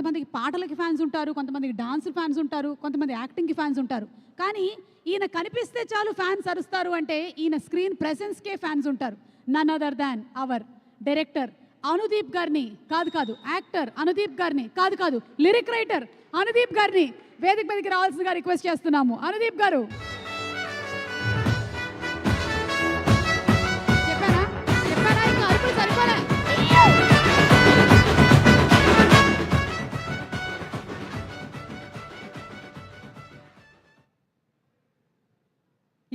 కొంతమందికి పాటలకి ఫ్యాన్స్ ఉంటారు, కొంతమందికి డాన్స్ ఫ్యాన్స్ ఉంటారు, కొంతమంది యాక్టింగ్కి ఫ్యాన్స్ ఉంటారు. కానీ ఈయన కనిపిస్తే చాలు ఫ్యాన్స్ అరుస్తారు అంటే ఈయన స్క్రీన్ ప్రెసెన్స్కే ఫ్యాన్స్ ఉంటారు. None other than our director Anudeep గారిని కాదు, యాక్టర్ అనుదీప్ గారిని కాదు, లిరిక్ రైటర్ అనుదీప్ గారిని వేదిక మీదకి రావాల్సిందిగా రిక్వెస్ట్ చేస్తున్నాము. అనుదీప్ గారు చెప్పారా ఇంకా అరుపులు సరిపోలే.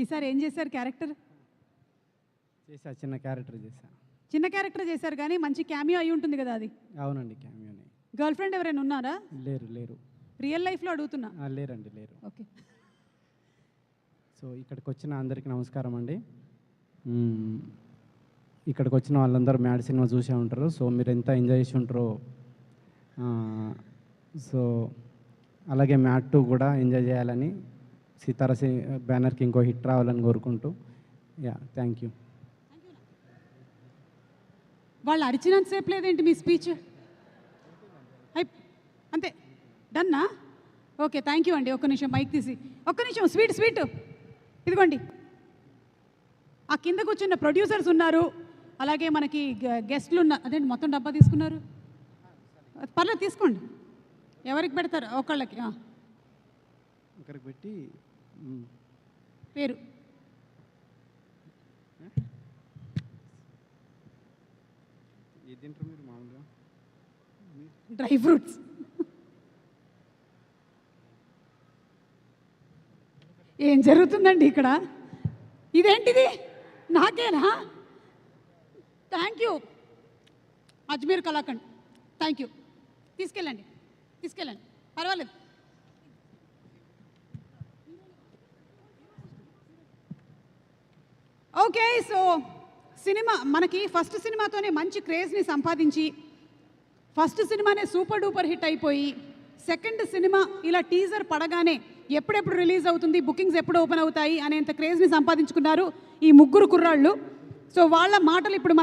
ఈసారి ఏం చేశారు క్యారెక్టర్? చిన్న క్యారెక్టర్ చేశా. చిన్న క్యారెక్టర్ చేశారు కానీ మంచి క్యామియో అయి ఉంటుంది కదా అది? అవునండి, క్యామియోనే. గర్ల్ ఫ్రెండ్ ఎవరైనా ఉన్నారా? లేరు. రియల్ లైఫ్లో అడుగుతున్నా. లేరు. ఓకే. సో ఇక్కడికి వచ్చిన అందరికీ నమస్కారం అండి. ఇక్కడికి వచ్చిన వాళ్ళందరూ మ్యాడ్ సినిమా చూసే ఉంటారు. సో మీరు ఎంత ఎంజాయ్ చేసి ఉంటారో, సో అలాగే మ్యాడ్ 2 కూడా ఎంజాయ్ చేయాలని, సితార బ్యానర్కి ఇంకో హిట్ రావాలని కోరుకుంటూ, థ్యాంక్ యూ. వాళ్ళు అరిచినంతసేపు లేదేంటి మీ స్పీచ్? అంతే, డన్నా? ఓకే, థ్యాంక్ యూ అండి. ఒక్క నిమిషం మైక్ తీసి, ఒక్క నిమిషం. స్వీట్ ఇదిగోండి. ఆ కింద కూర్చున్న ప్రొడ్యూసర్స్ ఉన్నారు, అలాగే మనకి గెస్ట్లు ఉన్నారు. అదేంటి మొత్తం డబ్బా తీసుకున్నారు? పర్లేదు తీసుకోండి. ఎవరికి పెడతారు? ఒకళ్ళకి పెట్టి పేరు మీరు మామూలుగా డ్రై ఫ్రూట్స్. ఏం జరుగుతుందండి ఇక్కడ? ఇదేంటిది? నాకేనా? Thank you Ajmer kalakand, thank you. తీసుకెళ్ళండి పర్వాలేదు. ఓకే, సో సినిమా మనకి ఫస్ట్ సినిమాతోనే మంచి క్రేజ్ని సంపాదించి, ఫస్ట్ సినిమానే సూపర్ డూపర్ హిట్ అయిపోయి, సెకండ్ సినిమా ఇలా టీజర్ పడగానే ఎప్పుడెప్పుడు రిలీజ్ అవుతుంది, బుకింగ్స్ ఎప్పుడు ఓపెన్ అవుతాయి అనేంత క్రేజ్ని సంపాదించుకున్నారు ఈ ముగ్గురు కుర్రాళ్ళు. సో వాళ్ళ మాటలు ఇప్పుడు